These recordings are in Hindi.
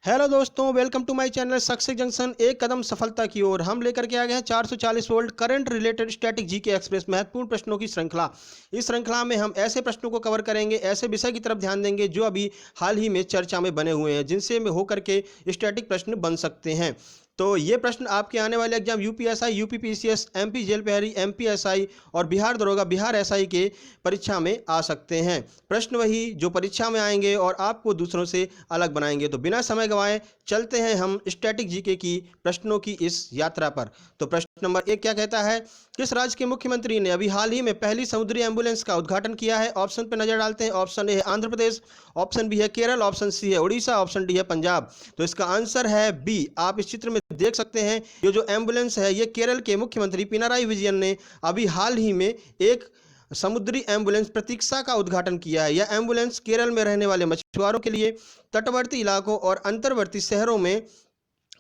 हेलो दोस्तों, welcome to my channel success junction. एक कदम सफलता की ओर हम लेकर के आ गए हैं 440 volt current related static GK express महत्वपूर्ण प्रश्नों की श्रृंखला। इस श्रृंखला में हम ऐसे प्रश्नों को कवर करेंगे, ऐसे विषय की तरफ ध्यान देंगे जो अभी हाल ही में चर्चा में बने हुए हैं, जिनसे में होकर के स्टैटिक प्रश्न बन सकते हैं। तो ये प्रश्न आपके आने वाले exam UPSI, UPPCS, MP jail प्रहरी, एमपीएसआई और बिहार दरोगा, बिहार एसआई के परीक्षा में आ सकते हैं। प्रश्न वही जो परीक्षा में आएंगे और आपको दूसरों से अलग बनाएंगे। तो बिना समय गंवाए चलते हैं हम स्टैटिक जीके की प्रश्नों की इस यात्रा पर। तो प्रश्न नंबर 1 क्या कहता है? किस राज्य के मुख्यमंत्री ने अभी हाल ही में पहली समुद्री एम्बुलेंस का उद्घाटन किया है? ऑप्शन पर नजर डालते हैं। ऑप्शन ए है आंध्र प्रदेश, ऑप्शन बी है केरल, ऑप्शन सी है उड़ीसा, ऑप्शन डी है पंजाब। तो इसका आंसर है बी। आप इस चित्र में देख सकते हैं ये जो एम्बुलेंस है ये केरल के मुख्यमंत्री पिनाराई विजयन ने अभी हाल ही में एक समुद्री एम्बुलेंस प्रतीक्षा का उद्घाटन किया है। यह एम्बुलेंस केरल में रहने वाले मछुआरों के लिए तटवर्ती इलाकों और अंतर्वर्ती शहरों में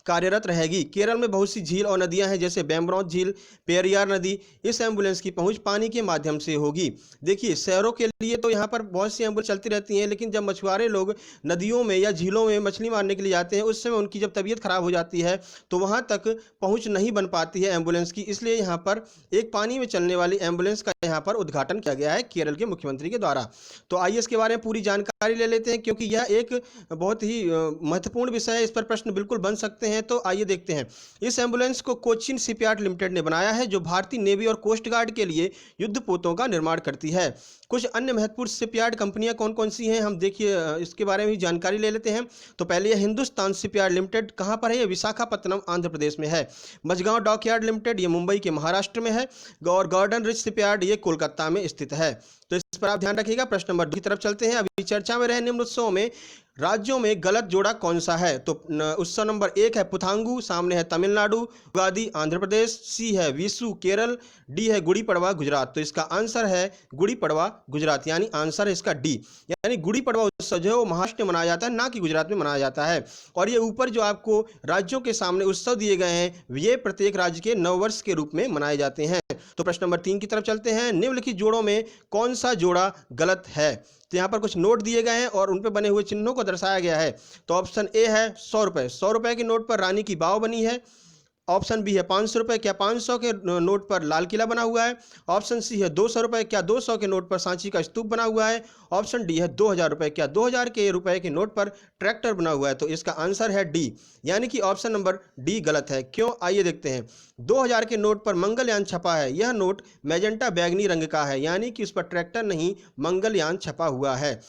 कार्यरत रहेगी। केरल में बहुत सी झील और नदियां हैं, जैसे बेम्ब्रौत झील, पेरियार नदी। इस एम्बुलेंस की पहुंच पानी के माध्यम से होगी। देखिए, शहरों के लिए तो यहाँ पर बहुत सी एम्बुलेंस चलती रहती हैं, लेकिन जब मछुआरे लोग नदियों में या झीलों में मछली मारने के लिए जाते हैं, उस समय उनकी जब तबीयत खराब हो जाती है तो वहाँ तक पहुँच नहीं बन पाती है एम्बुलेंस की। इसलिए यहाँ पर एक पानी में चलने वाली एम्बुलेंस का यहाँ पर उद्घाटन किया गया है केरल के मुख्यमंत्री के द्वारा। तो आइए इसके बारे में पूरी जानकारी ले लेते हैं, क्योंकि यह एक बहुत ही महत्वपूर्ण विषय है। इस पर प्रश्न बिल्कुल बन सकते हैं। तो आइए देखते हैं। इस एम्बुलेंस को कोचिन शिपयार्ड लिमिटेड ने बनाया है, जो भारतीय नेवी और कोस्ट गार्ड के लिए युद्धपोतों का निर्माण करती है। कुछ अन्य महत्वपूर्ण शिपयार्ड कंपनियां कौन कौन सी हैं, हम देखिए इसके बारे में भी जानकारी ले लेते हैं। तो पहले यह हिंदुस्तान शिपयार्ड लिमिटेड कहां पर है? ये विशाखापत्तनम आंध्र प्रदेश में है। मझगांव डॉकयार्ड लिमिटेड ये मुंबई के महाराष्ट्र में है। और गॉर्डन रिच शिपयार्ड ये कोलकाता में स्थित है। तो इस पर आप ध्यान रखिएगा। प्रश्न नंबर 2 की तरफ चलते हैं। अभी चर्चा में रहे निम्न उत्सवों में राज्यों में गलत जोड़ा कौन सा है? तो उत्सव नंबर 1 है पुथांगु, सामने है तमिलनाडु, उगादी आंध्र प्रदेश, सी है विशु केरल, डी है गुड़ी पड़वा गुजरात। तो इसका आंसर है गुड़ी पड़वा गुजरात, यानी आंसर है इसका डी। यानी गुड़ी पड़वा उत्सव जो है वो महाराष्ट्र में मनाया जाता है, ना कि गुजरात में मनाया जाता है। और ये ऊपर जो आपको राज्यों के सामने उत्सव दिए गए हैं, ये प्रत्येक राज्य के नववर्ष के रूप में मनाए जाते हैं। तो प्रश्न नंबर 3 की तरफ चलते हैं। निम्नलिखित जोड़ों में कौन सा जोड़ा गलत है? तो यहाँ पर कुछ नोट दिए गए हैं और उन पर बने हुए चिन्हों को दर्शाया गया है। तो ऑप्शन ए है 100 रुपये। 100 रुपये के नोट पर रानी की बाव बनी है। ऑप्शन बी है 500 रुपये, क्या 500 के नोट पर लाल किला बना हुआ है? ऑप्शन सी है 200 रुपये, क्या 200 के नोट पर सांची का स्तूप बना हुआ है? ऑप्शन डी है 2000 रुपये, क्या 2000 के रुपए के नोट पर ट्रैक्टर बना हुआ है? तो इसका आंसर है डी, यानी कि ऑप्शन नंबर डी गलत है। क्यों, आइए देखते हैं। 2000 के नोट पर मंगलयान छपा है। यह नोट मैजेंटा बैगनी रंग का है, यानी कि उस पर ट्रैक्टर नहीं मंगलयान छपा हुआ है।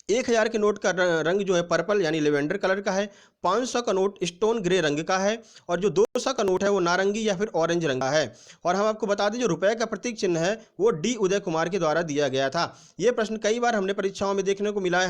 1000 के नोट का रंग जो है पर्पल यानी लेवेंडर कलर का है। 500 का नोट स्टोन ग्रे रंग का है। और जो 200 का नोट है वो नारंगी या फिर ऑरेंज रंग का है। और हम आपको बता दें जो रुपए का प्रतीक चिन्ह है वो डी उदय कुमार के द्वारा दिया गया था। ये प्रश्न कई बार हमने परीक्षाओं में देखने को मिला है।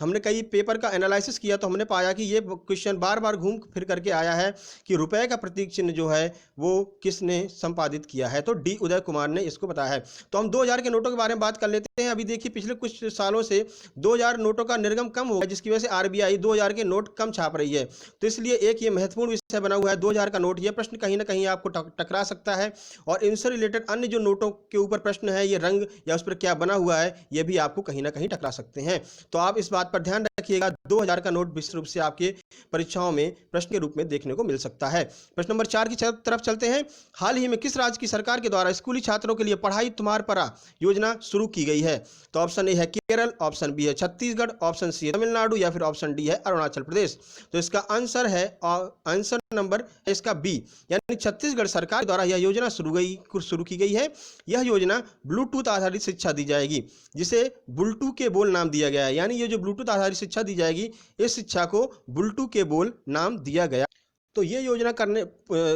हमने कई पेपर का एनालिसिस किया तो हमने पाया कि ये क्वेश्चन बार बार घूम फिर करके आया है कि रुपए का प्रतीक चिन्ह जो है वो किसने संपादित किया है। तो डी उदय कुमार ने इसको बताया है। तो हम 2000 के नोटों के बारे में बात कर लेते हैं। अभी देखिए पिछले कुछ सालों से 2000 नोटों का निर्गम कम हो गया, जिसकी वजह से आरबीआई 2000 के नोट कम छाप रही है। तो इसलिए एक ये महत्वपूर्ण विषय बना हुआ है 2000 का नोट। यह प्रश्न कहीं ना कहीं आपको टकरा सकता है। और इनसे रिलेटेड अन्य जो नोटों के ऊपर प्रश्न है, ये रंग या उस पर क्या बना हुआ है, यह भी आपको कहीं ना कहीं टकरा सकते हैं। तो आप इस बात पर ध्यान रखिएगा। 2000 का नोट विशेष रूप से आपके परीक्षाओं में प्रश्न के रूप में देखने को मिल सकता है। प्रश्न नंबर 4 की तरफ चलते हैं। हाल ही में किस राज्य की सरकार के द्वारा स्कूली छात्रों के लिए पढ़ाई तुम्हार परा योजना शुरू की गई है? तो ऑप्शन ए है केरल, ऑप्शन बी है छत्तीसगढ़, ऑप्शन सी है तमिलनाडु या फिर ऑप्शन डी है अरुणाचल प्रदेश। तो इसका आंसर है आंसर नंबर इसका बी, यानी छत्तीसगढ़ सरकार द्वारा यह योजना शुरू की गई है। यह योजना ब्लूटूथ आधारित शिक्षा दी जाएगी, जिसे बुल्टू के बोल नाम दिया गया है। यानी ये जो ब्लूटूथ आधारित शिक्षा दी जाएगी, इस शिक्षा को बुल्टू के बोल नाम दिया गया। तो ये योजना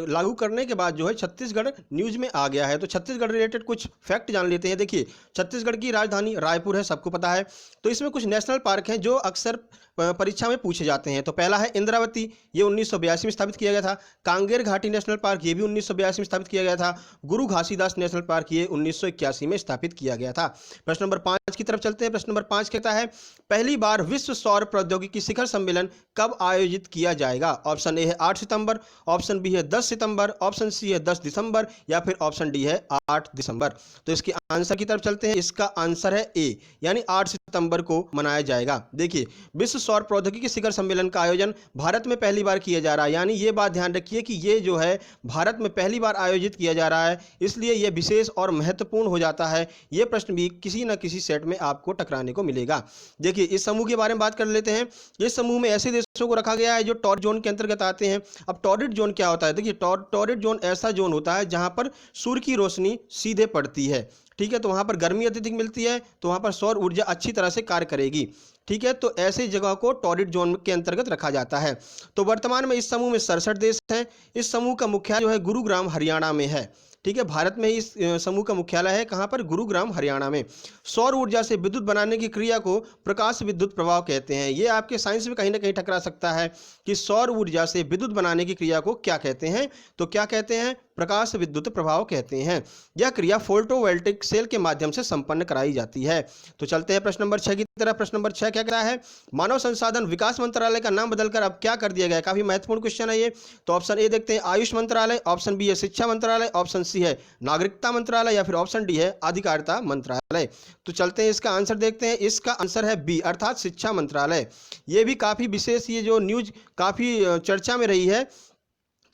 लागू करने के बाद जो है छत्तीसगढ़ न्यूज में आ गया है। तो छत्तीसगढ़ रिलेटेड कुछ फैक्ट जान लेते हैं। देखिए, छत्तीसगढ़ की राजधानी रायपुर है, सबको पता है। तो इसमें कुछ नेशनल पार्क हैं जो अक्सर परीक्षा में पूछे जाते हैं। तो पहला है इंद्रावती, ये 1982 में स्थापित किया गया था। कांगेर घाटी नेशनल पार्क, ये भी 1982 में स्थापित किया गया था। गुरु घासीदास नेशनल पार्क, ये 1981 में स्थापित किया गया था। प्रश्न नंबर 5 की तरफ चलते हैं। प्रश्न नंबर 5 कहता है पहली बार विश्व सौर प्रौद्योगिकी शिखर सम्मेलन कब आयोजित किया जाएगा? ऑप्शन ए है 8 सितंबर, ऑप्शन बी है है 10 सितंबर, ऑप्शन सी है 10 दिसंबर या फिर ऑप्शन डी है 8 दिसंबर। तो इसके आंसर की तरफ चलते हैं। इसका आंसर है ए, यानी 8 सितंबर को मनाया जाएगा। देखिए, विश्व सौर प्रौद्योगिकी शिखर सम्मेलन का आयोजन भारत में पहली बार किया जा रहा है, यानी ये बात ध्यान रखिए कि ये जो है भारत में पहली बार आयोजित किया जा रहा है, इसलिए यह विशेष और महत्वपूर्ण हो जाता है। यह प्रश्न भी किसी न किसी सेट में आपको टकराने को मिलेगा। देखिए, इस समूह के बारे में बात कर लेते हैं। इस समूह में ऐसे देशों को रखा गया है जो टॉरिड जोन के अंतर्गत आते हैं। अब टॉरिड जोन क्या होता है? देखिए, टॉरिड जोन ऐसा जोन होता है जहां पर सूर्य की रोशनी सीधे पड़ती है, ठीक है, तो वहां पर गर्मी अत्यधिक मिलती है, तो वहां पर सौर ऊर्जा अच्छी तरह से कार्य करेगी, ठीक है, तो ऐसी जगह को टॉरिड जोन के अंतर्गत रखा जाता है। तो वर्तमान में इस समूह में 67 देश हैं। इस समूह का मुख्यालय जो है गुरुग्राम हरियाणा में है, ठीक है, भारत में इस समूह का मुख्यालय है कहाँ पर? गुरुग्राम हरियाणा में। सौर ऊर्जा से विद्युत बनाने की क्रिया को प्रकाश विद्युत प्रभाव कहते हैं। ये आपके साइंस में कहीं ना कहीं टकरा सकता है कि सौर ऊर्जा से विद्युत बनाने की क्रिया को क्या कहते हैं? तो क्या कहते हैं? प्रकाश विद्युत प्रभाव कहते हैं। यह क्रिया फोटोवोल्टिक सेल के माध्यम से संपन्न कराई जाती है। तो चलते हैं प्रश्न नंबर 6 की तरफ। प्रश्न नंबर 6 क्या कह रहा है? मानव संसाधन विकास मंत्रालय का नाम बदलकर अब क्या कर दिया गया है? काफी महत्वपूर्ण क्वेश्चन है ये। तो ऑप्शन ए देखते हैं, आयुष मंत्रालय, ऑप्शन बी है शिक्षा मंत्रालय, ऑप्शन सी है नागरिकता मंत्रालय या फिर ऑप्शन डी है अधिकारिता मंत्रालय। तो चलते हैं इसका आंसर देखते हैं। इसका आंसर है बी, अर्थात शिक्षा मंत्रालय। ये भी काफी विशेष, ये जो न्यूज काफी चर्चा में रही है।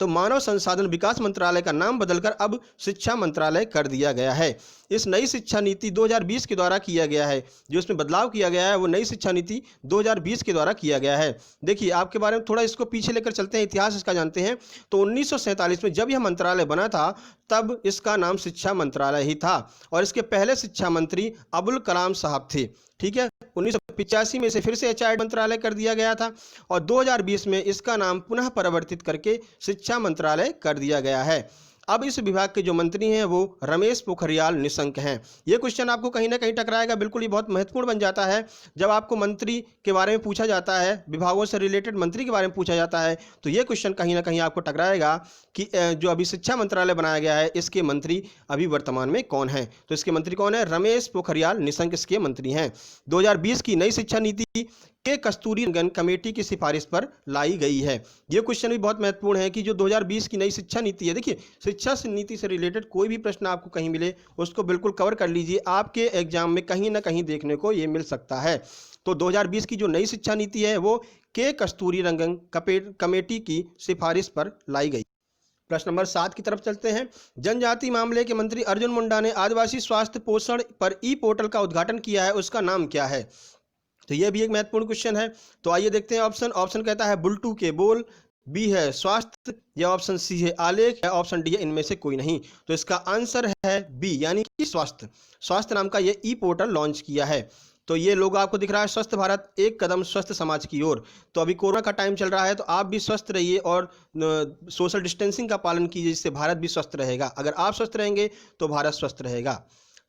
तो मानव संसाधन विकास मंत्रालय का नाम बदलकर अब शिक्षा मंत्रालय कर दिया गया है। इस नई शिक्षा नीति 2020 के द्वारा किया गया है। जो इसमें बदलाव किया गया है वो नई शिक्षा नीति 2020 के द्वारा किया गया है। देखिए, आपके बारे में थोड़ा इसको पीछे लेकर चलते हैं, इतिहास इसका जानते हैं। तो 1947 में जब यह मंत्रालय बना था तब इसका नाम शिक्षा मंत्रालय ही था और इसके पहले शिक्षा मंत्री अबुल कलाम साहब थे, ठीक है। 1985 में इसे फिर से एचआरडी मंत्रालय कर दिया गया था और 2020 में इसका नाम पुनः परिवर्तित करके शिक्षा मंत्रालय कर दिया गया है। अब इस विभाग के जो मंत्री हैं वो रमेश पोखरियाल निशंक हैं। ये क्वेश्चन आपको कहीं ना कहीं टकराएगा, बिल्कुल ही बहुत महत्वपूर्ण बन जाता है। जब आपको मंत्री के बारे में पूछा जाता है, विभागों से रिलेटेड मंत्री के बारे में पूछा जाता है, तो ये क्वेश्चन कहीं ना कहीं आपको टकराएगा कि जो अभी शिक्षा मंत्रालय बनाया गया है इसके मंत्री अभी वर्तमान में कौन है? तो इसके मंत्री कौन है? रमेश पोखरियाल निशंक इसके मंत्री हैं। 2020 की नई शिक्षा नीति के कस्तूरीरंगन कमेटी की सिफारिश पर लाई गई है। यह क्वेश्चन भी बहुत महत्वपूर्ण है कि जो 2020 की नई शिक्षा नीति है, देखिए शिक्षा नीति से रिलेटेड कोई भी प्रश्न आपको कहीं मिले उसको बिल्कुल कवर कर लीजिए, आपके एग्जाम में कहीं ना कहीं देखने को ये मिल सकता है। तो 2020 की जो नई शिक्षा नीति है वो के कस्तूरीरंगन कमेटी की सिफारिश पर लाई गई। प्रश्न नंबर 7 की तरफ चलते हैं। जनजाति मामले के मंत्री अर्जुन मुंडा ने आदिवासी स्वास्थ्य पोषण पर ई पोर्टल का उद्घाटन किया है, उसका नाम क्या है? तो यह भी एक महत्वपूर्ण क्वेश्चन है। तो आइए देखते हैं ऑप्शन कहता है बुलटू के बोल, बी है स्वास्थ्य या ऑप्शन सी है आलेख या ऑप्शन डी है इनमें से कोई नहीं। तो इसका आंसर है बी, यानी कि स्वास्थ्य नाम का ये ई पोर्टल लॉन्च किया है। तो ये लोगो आपको दिख रहा है, स्वस्थ भारत एक कदम स्वस्थ समाज की ओर। तो अभी कोरोना का टाइम चल रहा है तो आप भी स्वस्थ रहिए और सोशल डिस्टेंसिंग का पालन कीजिए, जिससे भारत भी स्वस्थ रहेगा। अगर आप स्वस्थ रहेंगे तो भारत स्वस्थ रहेगा।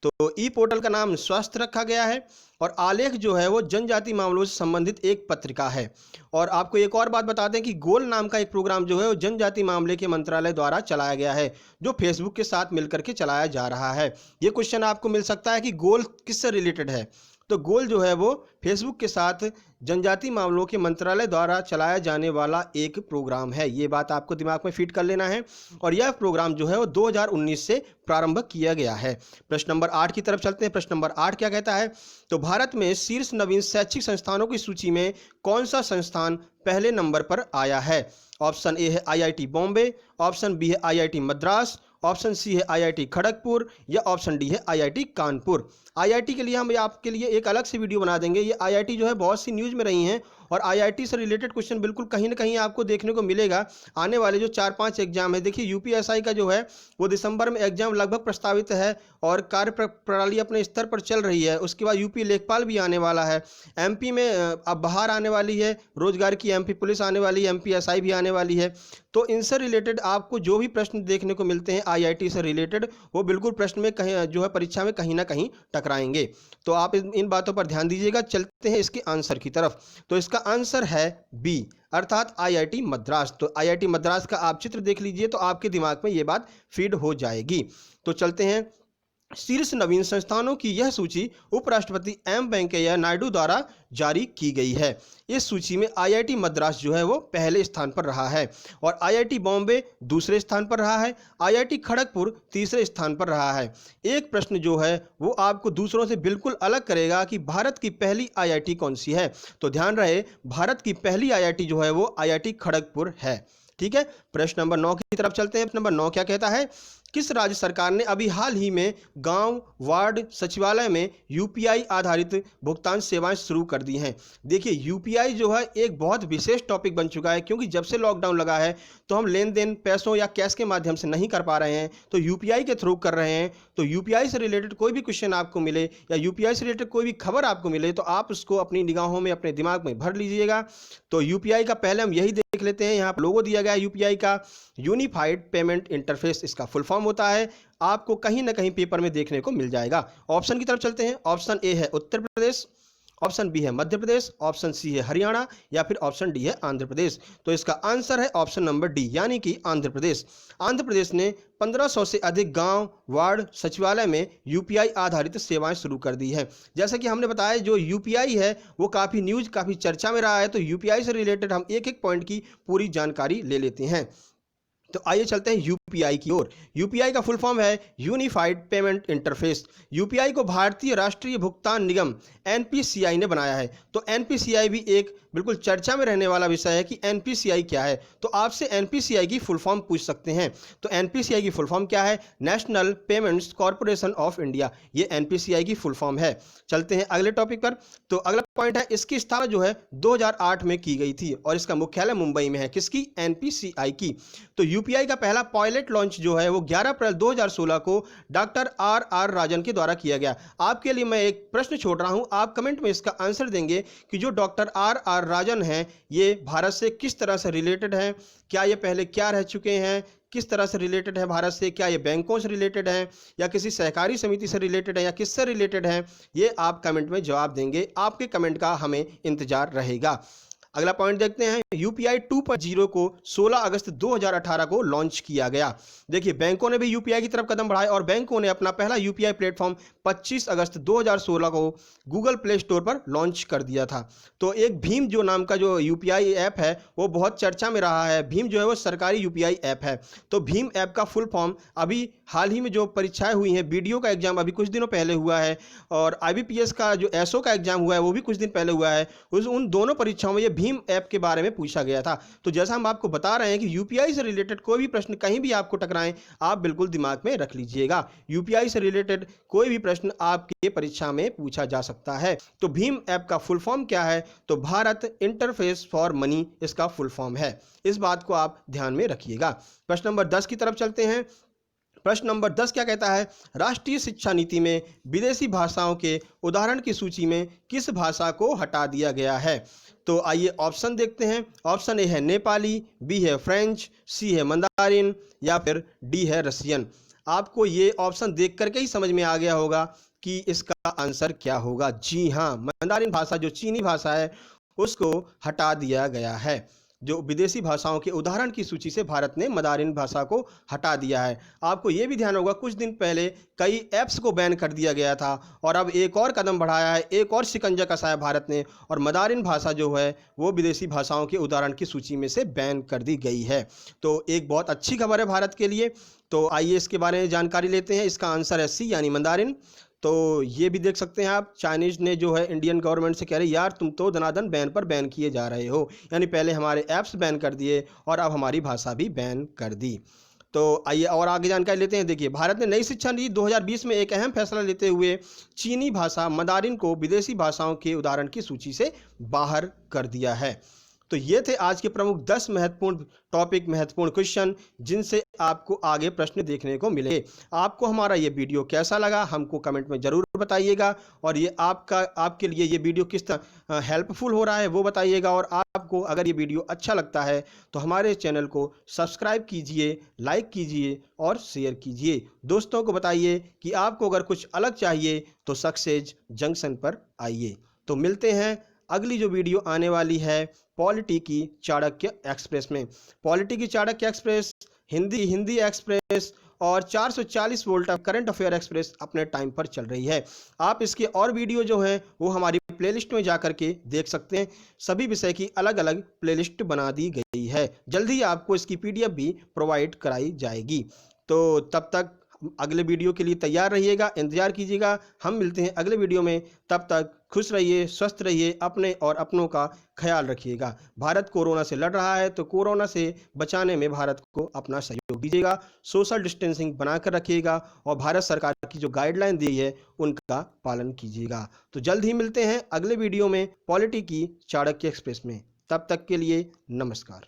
तो ई पोर्टल का नाम स्वस्थ रखा गया है और आलेख जो है वो जनजाति मामलों से संबंधित एक पत्रिका है। और आपको एक और बात बता दें कि गोल नाम का एक प्रोग्राम जो है वो जनजाति मामले के मंत्रालय द्वारा चलाया गया है, जो फेसबुक के साथ मिलकर के चलाया जा रहा है। ये क्वेश्चन आपको मिल सकता है कि गोल किससे रिलेटेड है? तो गोल जो है वो फेसबुक के साथ जनजाति मामलों के मंत्रालय द्वारा चलाया जाने वाला एक प्रोग्राम है। ये बात आपको दिमाग में फिट कर लेना है। और यह प्रोग्राम जो है वो 2019 से प्रारंभ किया गया है। प्रश्न नंबर 8 की तरफ चलते हैं। प्रश्न नंबर 8 क्या कहता है? तो भारत में शीर्ष नवीन शैक्षिक संस्थानों की सूची में कौन सा संस्थान पहले नंबर पर आया है? ऑप्शन ए है IIT बॉम्बे, ऑप्शन बी है IIT मद्रास, ऑप्शन सी है IIT खड़गपुर या ऑप्शन डी है IIT कानपुर। IIT के लिए हम आपके लिए एक अलग से वीडियो बना देंगे। ये IIT जो है बहुत सी न्यूज़ में रही हैं और IIT से रिलेटेड क्वेश्चन बिल्कुल कहीं ना कहीं आपको देखने को मिलेगा आने वाले जो 4-5 एग्जाम है। देखिए UPSI का जो है वो दिसंबर में एग्जाम लगभग प्रस्तावित है और कार्य प्रणाली अपने स्तर पर चल रही है। उसके बाद यूपी लेखपाल भी आने वाला है, MP में अब बाहर आने वाली है रोजगार की, MP पुलिस आने वाली है, MPSI भी आने वाली है। तो इनसे रिलेटेड आपको जो भी प्रश्न देखने को मिलते हैं IIT से रिलेटेड, वो बिल्कुल प्रश्न में कहीं जो है परीक्षा में कहीं ना कहीं टकराएंगे। तो आप इन बातों पर ध्यान दीजिएगा। चलते हैं इसके आंसर की तरफ। तो इसका आंसर है बी, अर्थात IIT मद्रास। तो IIT मद्रास का आप चित्र देख लीजिए तो आपके दिमाग में ये बात फीड हो जाएगी। तो चलते हैं शीर्ष नवीन संस्थानों की यह सूची उपराष्ट्रपति एम वेंकैया नायडू द्वारा जारी की गई है। इस सूची में आईआईटी मद्रास जो है वो पहले स्थान पर रहा है और आईआईटी बॉम्बे दूसरे स्थान पर रहा है, आईआईटी खड़गपुर तीसरे स्थान पर रहा है। एक प्रश्न जो है वो आपको दूसरों से बिल्कुल अलग करेगा कि भारत की पहली आईआईटी कौन सी है। तो ध्यान रहे, भारत की पहली आईआईटी जो है वो आईआईटी खड़गपुर है। ठीक है, प्रश्न नंबर 9 की तरफ चलते हैं। नंबर 9 क्या कहता है? किस राज्य सरकार ने अभी हाल ही में गांव वार्ड सचिवालय में यूपीआई आधारित भुगतान सेवाएं शुरू कर दी हैं? देखिए, यूपीआई जो है एक बहुत विशेष टॉपिक बन चुका है, क्योंकि जब से लॉकडाउन लगा है तो हम लेन देन पैसों या कैश के माध्यम से नहीं कर पा रहे हैं, तो यूपीआई के थ्रू कर रहे हैं। तो यूपीआई से रिलेटेड कोई भी क्वेश्चन आपको मिले या यूपीआई से रिलेटेड कोई भी खबर आपको मिले तो आप उसको अपनी निगाहों में, अपने दिमाग में भर लीजिएगा। तो यूपीआई का पहले हम यही देख लेते हैं। यहाँ पर लोगो दिया गया है यूपीआई का, यूनिफाइड पेमेंट इंटरफेस इसका फुल फॉर्म होता है। आपको कहीं ना कहीं पेपर में देखने को मिल जाएगा। ऑप्शन की तरफ चलते हैं। ऑप्शन ए है उत्तर प्रदेश, ऑप्शन बी है मध्य प्रदेश, ऑप्शन सी है हरियाणा या फिर ऑप्शन डी है आंध्र प्रदेश। तो इसका आंसर है ऑप्शन नंबर डी, यानी कि आंध्र प्रदेश। आंध्र प्रदेश ने 1500 से अधिक गांव वार्ड सचिवालय में यूपीआई आधारित सेवाएं शुरू कर दी है। जैसा कि हमने बताया, जो यूपीआई है वो काफ़ी न्यूज, काफ़ी चर्चा में रहा है। तो यूपीआई से रिलेटेड हम एक एक पॉइंट की पूरी जानकारी ले लेते हैं। तो आइए चलते हैं यूपीआई की ओर। यूपीआई का फुल फॉर्म है यूनिफाइड पेमेंट इंटरफेस। यूपीआई को भारतीय राष्ट्रीय भुगतान निगम एनपीसीआई ने बनाया है। तो एनपीसीआई भी एक बिल्कुल चर्चा में रहने वाला विषय है कि एनपीसीआई क्या है। तो आपसे एनपीसीआई की फुल फॉर्म पूछ सकते हैं। तो एनपीसीआई की फुल फॉर्म क्या है? National payments corporation of India, ये एनपीसीआई की फुल फॉर्म है। चलते हैं अगले टॉपिक पर। तो अगला पॉइंट है, इसकी स्थापना जो है 2008 में की गई थी और इसका मुख्यालय मुंबई में है। किसकी? एनपीसीआई की। तो यूपीआई का पहला पायलट लॉन्च जो है वो 11 अप्रैल 2016 को डॉक्टर आर राजन के द्वारा किया गया। आपके लिए मैं एक प्रश्न छोड़ रहा हूं, आप कमेंट में इसका आंसर देंगे कि जो डॉक्टर आर राजन हैं ये भारत से किस तरह से रिलेटेड हैं, क्या ये पहले क्या रह चुके हैं, किस तरह से रिलेटेड है भारत से, क्या ये बैंकों से रिलेटेड है या किसी सहकारी समिति से रिलेटेड है या किससे रिलेटेड है, ये आप कमेंट में जवाब देंगे। आपके कमेंट का हमें इंतजार रहेगा। अगला पॉइंट देखते हैं। यूपीआई 2.0 को 16 अगस्त 2018 को लॉन्च किया गया। देखिए, बैंकों ने भी यूपीआई की तरफ कदम बढ़ाए और बैंकों ने अपना पहला यूपीआई प्लेटफॉर्म 25 अगस्त 2016 को गूगल प्ले स्टोर पर लॉन्च कर दिया था। तो एक भीम जो नाम का जो यूपीआई ऐप है वो बहुत चर्चा में रहा है। भीम जो है वो सरकारी यूपीआई ऐप है। तो भीम ऐप का फुल फॉर्म, अभी हाल ही में जो परीक्षाएं हुई हैं, बीडीओ का एग्जाम अभी कुछ दिनों पहले हुआ है और आईबीपीएस का जो एसओ का एग्जाम हुआ है वो भी कुछ दिन पहले हुआ है। उन दोनों परीक्षाओं में ये भीम ऐप के बारे में पूछा गया था। तो जैसा हम आपको बता रहे हैं कि यूपीआई से रिलेटेड कोई भी प्रश्न कहीं भी आपको टकराएं, आप बिल्कुल दिमाग में रख लीजिएगा। यूपीआई से रिलेटेड कोई भी प्रश्न आपके परीक्षा में पूछा जा सकता है। तो भीम ऐप का फुल फॉर्म क्या है? तो भारत इंटरफेस फॉर मनी इसका फुल फॉर्म है। इस बात को आप ध्यान में रखिएगा। प्रश्न नंबर 10 की तरफ चलते हैं। प्रश्न नंबर 10 क्या कहता है? राष्ट्रीय शिक्षा नीति में विदेशी भाषाओं के उदाहरण की सूची में किस भाषा को हटा दिया गया है? तो आइए ऑप्शन देखते हैं। ऑप्शन ए है नेपाली, बी है फ्रेंच, सी है मंदारिन या फिर डी है रसियन। आपको ये ऑप्शन देख करके ही समझ में आ गया होगा कि इसका आंसर क्या होगा। जी हाँ, मंदारिन भाषा जो चीनी भाषा है उसको हटा दिया गया है। जो विदेशी भाषाओं के उदाहरण की सूची से भारत ने मंदारिन भाषा को हटा दिया है। आपको ये भी ध्यान होगा, कुछ दिन पहले कई ऐप्स को बैन कर दिया गया था और अब एक और कदम बढ़ाया है, एक और शिकंजा कसा है भारत ने और मंदारिन भाषा जो है वो विदेशी भाषाओं के उदाहरण की सूची में से बैन कर दी गई है। तो एक बहुत अच्छी खबर है भारत के लिए। तो आइए इसके बारे में जानकारी लेते हैं। इसका आंसर है सी, यानी मंदारिन। तो ये भी देख सकते हैं आप, चाइनीज़ ने जो है इंडियन गवर्नमेंट से कह रहे यार तुम तो दनादन बैन पर बैन किए जा रहे हो, यानी पहले हमारे ऐप्स बैन कर दिए और अब हमारी भाषा भी बैन कर दी। तो आइए और आगे जानकारी लेते हैं। देखिए, भारत ने नई शिक्षा नीति 2020 में एक अहम फैसला लेते हुए चीनी भाषा मंदारिन को विदेशी भाषाओं के उदाहरण की सूची से बाहर कर दिया है। तो ये थे आज के प्रमुख 10 महत्वपूर्ण टॉपिक, महत्वपूर्ण क्वेश्चन जिनसे आपको आगे प्रश्न देखने को मिले। आपको हमारा ये वीडियो कैसा लगा हमको कमेंट में ज़रूर बताइएगा और ये आपके लिए ये वीडियो किस तरह हेल्पफुल हो रहा है वो बताइएगा। और आपको अगर ये वीडियो अच्छा लगता है तो हमारे चैनल को सब्सक्राइब कीजिए, लाइक कीजिए और शेयर कीजिए। दोस्तों को बताइए कि आपको अगर कुछ अलग चाहिए तो सक्सेस जंक्शन पर आइए। तो मिलते हैं अगली जो वीडियो आने वाली है पॉलिटी की चाणक्य एक्सप्रेस में। पॉलिटी की चाणक्य एक्सप्रेस, हिंदी एक्सप्रेस और 440 वोल्ट करंट अफेयर एक्सप्रेस अपने टाइम पर चल रही है। आप इसके और वीडियो जो हैं वो हमारी प्लेलिस्ट में जा करके देख सकते हैं। सभी विषय की अलग अलग प्लेलिस्ट बना दी गई है। जल्द ही आपको इसकी PDF भी प्रोवाइड कराई जाएगी। तो तब तक अगले वीडियो के लिए तैयार रहिएगा, इंतजार कीजिएगा। हम मिलते हैं अगले वीडियो में। तब तक खुश रहिए, स्वस्थ रहिए, अपने और अपनों का ख्याल रखिएगा। भारत कोरोना से लड़ रहा है तो कोरोना से बचाने में भारत को अपना सहयोग दीजिएगा। सोशल डिस्टेंसिंग बनाकर रखिएगा और भारत सरकार की जो गाइडलाइन दी है उनका पालन कीजिएगा। तो जल्द ही मिलते हैं अगले वीडियो में पॉलिटी की चाणक्य एक्सप्रेस में। तब तक के लिए नमस्कार।